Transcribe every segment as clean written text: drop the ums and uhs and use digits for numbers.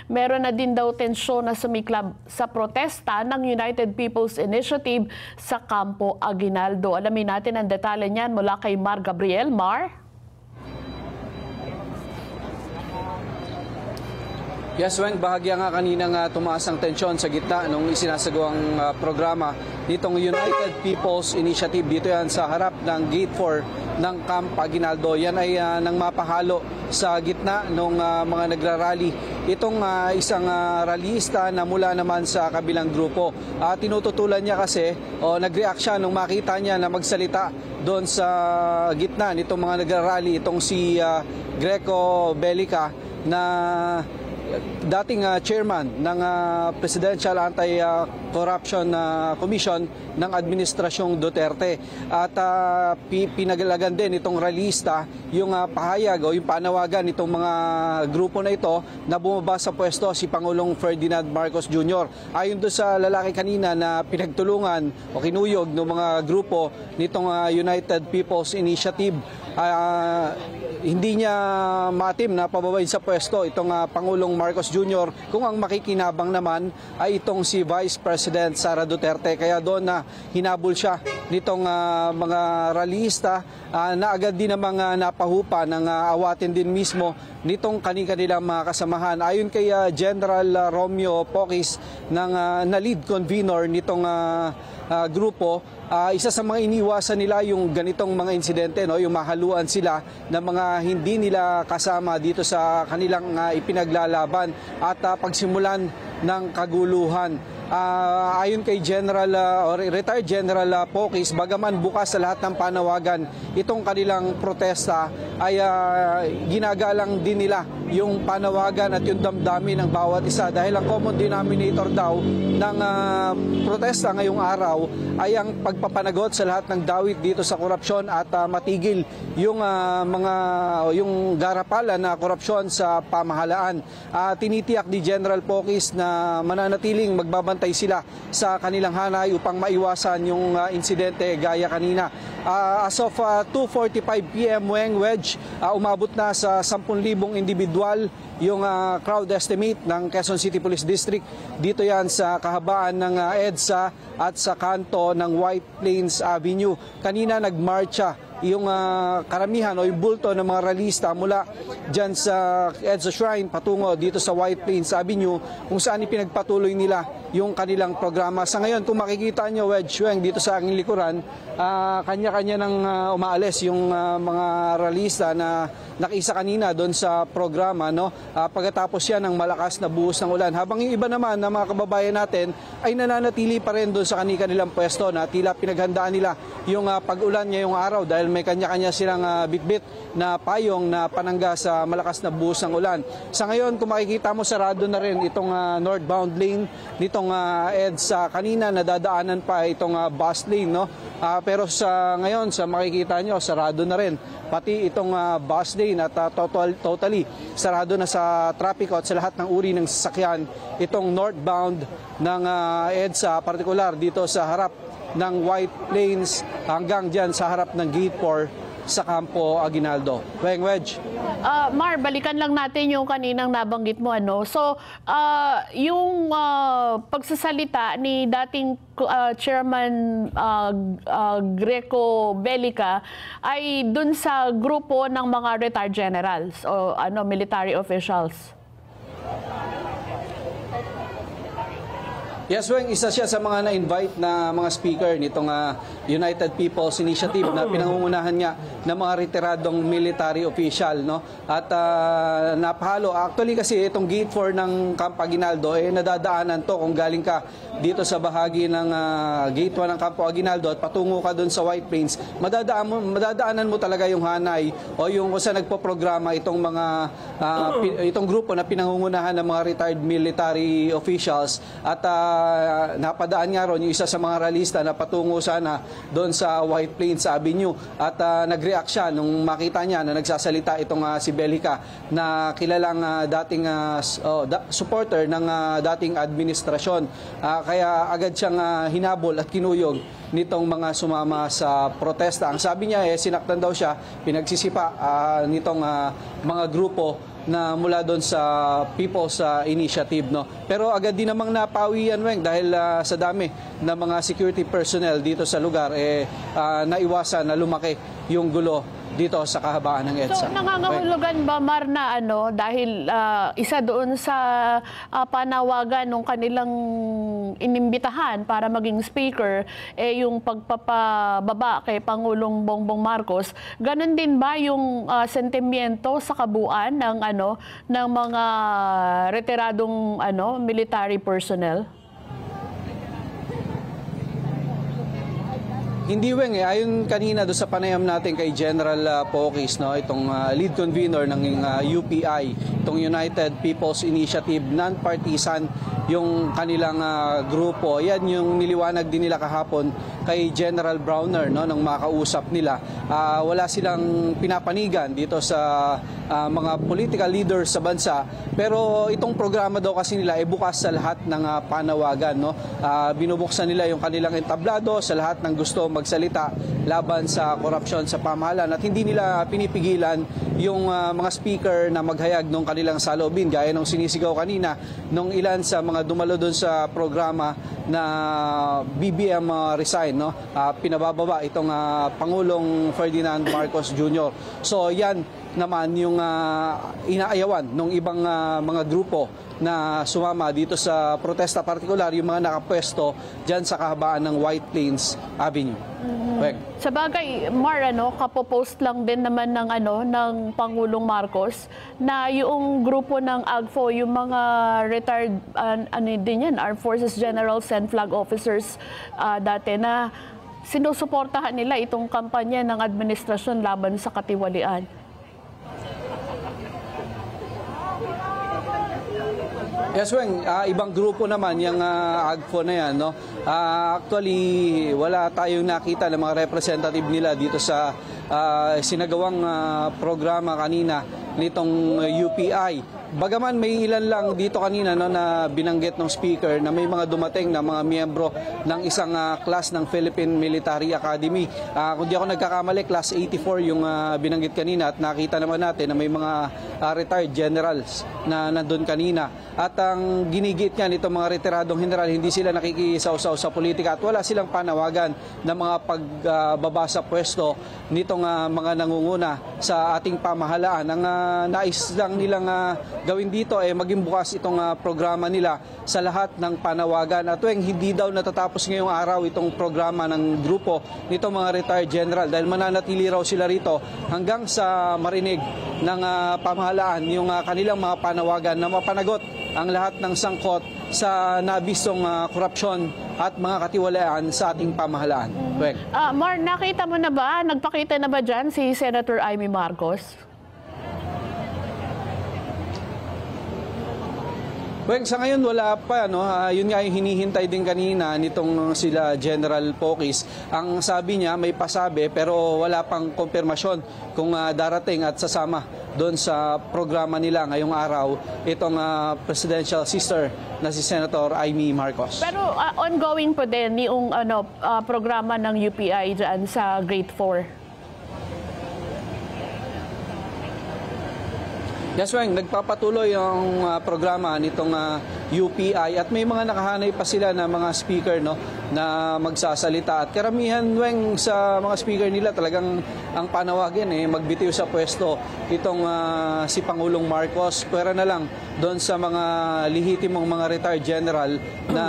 meron na din daw tensyon na sumiklab sa protesta ng United People's Initiative sa Campo Aguinaldo. Alamin natin ang detalye niyan mula kay Mar Gabriel. Mar? Yes, Weng, bahagya nga kaninang tumaas ang tensyon sa gitna nung isinasagawang programa nitong United People's Initiative. Dito yan sa harap ng Gate 4 ng Camp Aguinaldo. Yan ay nang mapahalo sa gitna ng mga nagrarally. Itong isang rallyista na mula naman sa kabilang grupo. Tinututulan niya kasi, nag-react siya nung makita niya na magsalita doon sa gitna nitong mga nagrarally. Itong si Greco Bellica na dating chairman ng Presidential Anti-Corruption Commission ng Administrasyong Duterte. At pinagalagan din itong rallyista yung pahayag o yung panawagan itong mga grupo na ito na bumaba sa pwesto si Pangulong Ferdinand Marcos Jr. Ayon doon sa lalaki kanina na pinagtulungan o kinuyog ng mga grupo nitong United People's Initiative, hindi niya maatim na pababayin sa pwesto itong Pangulong Marcos Jr. kung ang makikinabang naman ay itong si Vice President Sara Duterte. Kaya doon na hinabol siya nitong mga rallyista na agad din namang napahupa ng awatin din mismo nitong kanilang mga kasamahan. Ayon kay General Romeo Poquis na lead convener nitong grupo, isa sa mga iniwasan nila yung ganitong mga insidente, no? Yung mahaluan sila ng mga hindi nila kasama dito sa kanilang ipinaglalaban at pagsimulan ng kaguluhan. Ayon kay retired General Poquis, bagaman bukas sa lahat ng panawagan itong kanilang protesta, ay ginagalang din nila yung panawagan at yung damdamin ng bawat isa, dahil ang common denominator daw ng protesta ngayong araw ay ang pagpapanagot sa lahat ng dawit dito sa korupsyon at matigil yung yung garapalan na korupsyon sa pamahalaan. Tinitiyak ni General Poquis na mananatiling magbabantay sila sa kanilang hanay upang maiwasan yung insidente gaya kanina. As of 2:45 PM, Weng, Wedge, umabot na sa 10,000 individual yung crowd estimate ng Quezon City Police District. Dito yan sa kahabaan ng EDSA at sa kanto ng White Plains Avenue. Kanina nagmarcha yung karamihan o yung bulto ng mga rallyista mula dyan sa EDSA Shrine patungo dito sa White Plains Avenue, kung saan ipinagpatuloy nila yung kanilang programa. Sa ngayon, kung makikita nyo, Wedge, dito sa aking likuran, kanya-kanya nang umaalis yung mga rallyista na nakiisa kanina doon sa programa, no? Pagkatapos yan ng malakas na buhos ng ulan. Habang yung iba naman na mga kababayan natin ay nananatili pa rin doon sa kanilang pwesto na tila pinaghandaan nila yung pag-ulan ngayong araw, dahil may kanya-kanya silang bitbit na payong na panangga sa malakas na buhos ng ulan. Sa ngayon, kung makikita mo, sarado na rin itong northbound lane nitong EDSA. Kanina nadadaanan pa itong bus lane, no? Pero sa ngayon, sa makikita nyo, sarado na rin pati itong bus lane at totally sarado na sa trapiko at sa lahat ng uri ng sasakyan itong northbound ng EDSA, partikular dito sa harap ng White Plains hanggang dyan sa harap ng Gate 4 sa Campo Aguinaldo. Weng, Wedge. Mar, balikan lang natin yung kaninang nabanggit mo, ano. So, yung pagsasalita ni dating Chairman Greco Bellica ay dun sa grupo ng mga retired generals o military officials. Yes, Weng, isa siya sa mga na-invite na mga speaker nitong United People's Initiative na pinangungunahan nga ng mga retiradong military official, no? At napahalo. Actually kasi itong Gate 4 ng Camp Aguinaldo, nadadaanan to kung galing ka dito sa bahagi ng Gate 1 ng Campo Aguinaldo at patungo ka doon sa White Plains, madadaanan mo talaga yung hanay o yung kung saan nagpo-programa itong mga itong grupo na pinangungunahan ng mga retired military officials. At napadaan nga ron yung isa sa mga rallyista na patungo sana doon sa White Plains Avenue at nag-react siya nung makita niya na nagsasalita itong si Bellica na kilalang dating supporter ng dating administrasyon. Kaya agad siyang hinabol at kinuyog nitong mga sumama sa protesta. Ang sabi niya sinaktan daw siya, pinagsisipa nitong mga grupo na mula doon sa People's Initiative, no. Pero agad din namang napawi yan, Weng, dahil sa dami ng mga security personnel dito sa lugar naiwasan na lumaki yung gulo dito sa kahabaan ng EDSA. So nangangahulugan ba, Mar, na dahil isa doon sa panawagan ng kanilang inimbitahan para maging speaker yung pagpapababa kay Pangulong Bongbong Marcos, ganun din ba yung sentimiento sa kabuuan ng mga retiradong military personnel? Hindi, Weng, ayon kanina doon sa panayam natin kay General Pokis, no, itong lead convener ng UPI, itong United People's Initiative, non-partisan yung kanilang grupo. Yan yung niliwanag din nila kahapon kay General Browner, no, nang makausap nila. Wala silang pinapanigan dito sa mga political leaders sa bansa, pero itong programa daw kasi nila ay bukas sa lahat ng panawagan, no. Binubuksan nila yung kanilang entablado sa lahat ng gusto magsalita laban sa korupsyon sa pamahalaan, at hindi nila pinipigilan yung mga speaker na maghayag ng kanilang saloobin, gaya ng sinisigaw kanina nung ilan sa mga dumalo doon sa programa na BBM resign, no. Pinabababa itong Pangulong Ferdinand Marcos Jr. So yan naman yung inaayawan ng ibang mga grupo na sumama dito sa protesta, partikular yung mga nakapwesto dyan sa kahabaan ng White Plains Avenue. Sa bagay, Mar, kapopost lang din naman ng Pangulong Marcos na yung grupo ng AGFO, yung mga retired din yan, Armed Forces Generals and Flag Officers dati, na sinusuportahan nila itong kampanya ng administrasyon laban sa katiwalian. Yes, Weng, ibang grupo naman yung AGFO na yan, no. Actually, wala tayong nakita ng mga representative nila dito sa sinagawang programa kanina nitong UPI. Bagaman may ilan lang dito kanina, no, na binanggit ng speaker na may mga dumating na mga miyembro ng isang class ng Philippine Military Academy. Kung di ako nagkakamali, class 84 yung binanggit kanina, at nakita naman natin na may mga retired generals na nandun kanina. At ang ginigit niyan itong mga retiradong general, hindi sila nakikisaw-saw sa politika at wala silang panawagan ng mga pagbaba sa pwesto nitong mga nangunguna sa ating pamahalaan. Ang nais lang nilang gawin dito ay maging bukas itong programa nila sa lahat ng panawagan. At hindi daw natatapos ngayong araw itong programa ng grupo nitong mga retired general, dahil mananatili raw sila rito hanggang sa marinig ng pamahalaan yung kanilang mga panawagan na mapanagot ang lahat ng sangkot sa nabisong korupsyon at mga katiwalaan sa ating pamahalaan. Mar, nakita mo na ba, nagpakita na ba dyan si Senator Amy Marcos? Sa ngayon wala pa, no. Yun nga yung hinihintay din kanina nitong sila General Pokis. Ang sabi niya may pasabi pero wala pang konfirmasyon kung darating at sasama doon sa programa nila ngayong araw itong presidential sister na si Senator Amy Marcos. Pero ongoing po din yung programa ng UPI dyan sa Grade 4. Yes, Weng, nagpapatuloy ang programa nitong UPI at may mga nakahanay pa sila na mga speaker, no, na magsasalita. At karamihan, Weng, sa mga speaker nila talagang ang panawagan magbitiw sa pwesto itong si Pangulong Marcos. Pwera na lang doon sa mga lihitimong mga retired general na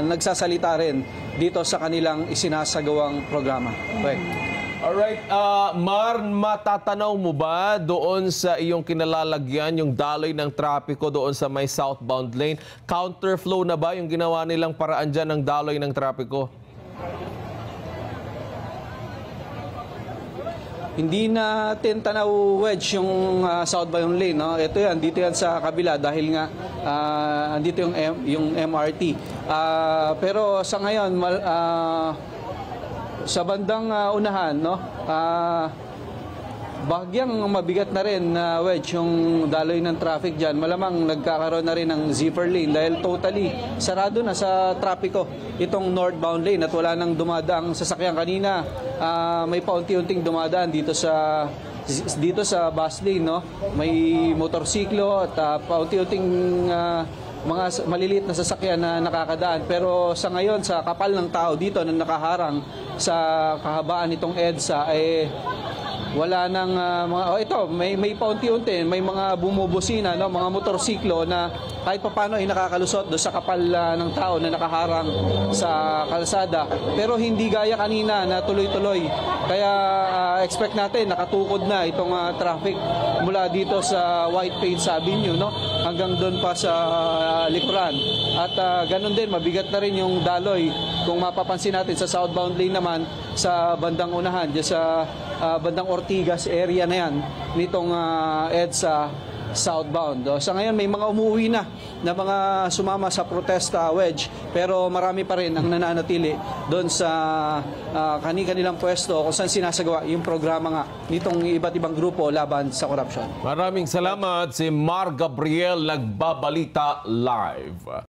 nagsasalita rin dito sa kanilang isinasagawang programa. Weng. Alright, Mar, matatanaw mo ba doon sa iyong kinalalagyan yung daloy ng trapiko doon sa may southbound lane? Counterflow na ba yung ginawa nilang paraan dyan ng daloy ng trapiko? Hindi natin tanaw, Wedge, yung southbound lane, no? Ito yan, dito yan sa kabila dahil nga andito yung MRT. Pero sa ngayon, sa bandang unahan, no, bahagyang mabigat na rin, Wedge, yung daloy ng traffic dyan. Malamang nagkakaroon na rin ng zipper lane dahil totally sarado na sa trapiko itong northbound lane at wala nang dumadaang sasakyan. Kanina may paunti-unting dumadaan dito sa dito sa bus lane, no, may motorsiklo at paunti-unting mga maliliit na sasakyan na nakakadaan. Pero sa ngayon, sa kapal ng tao dito na nakaharang sa kahabaan nitong EDSA, wala nang ito, may paunti-unti, may mga bumubusina, no, mga motorsiklo na kahit papaano ay nakakalusot do sa kapal ng tao na nakaharang sa kalsada. Pero hindi gaya kanina na tuloy-tuloy. Kaya expect natin nakatukod na itong traffic mula dito sa White Plains Avenue, no, hanggang doon pa sa likuran. At ganun din, mabigat na rin yung daloy. Kung mapapansin natin sa southbound lane naman, sa bandang unahan, dyan sa bandang Ortigas area na yan, nitong EDSA southbound. Sa ngayon, may mga umuwi na mga sumama sa protesta wedge, pero marami pa rin ang nananatili doon sa kanilang pwesto kung saan sinasagawa yung programa nga nitong iba't ibang grupo laban sa korupsyon. Maraming salamat si Mar Gabriel, nagbabalita live.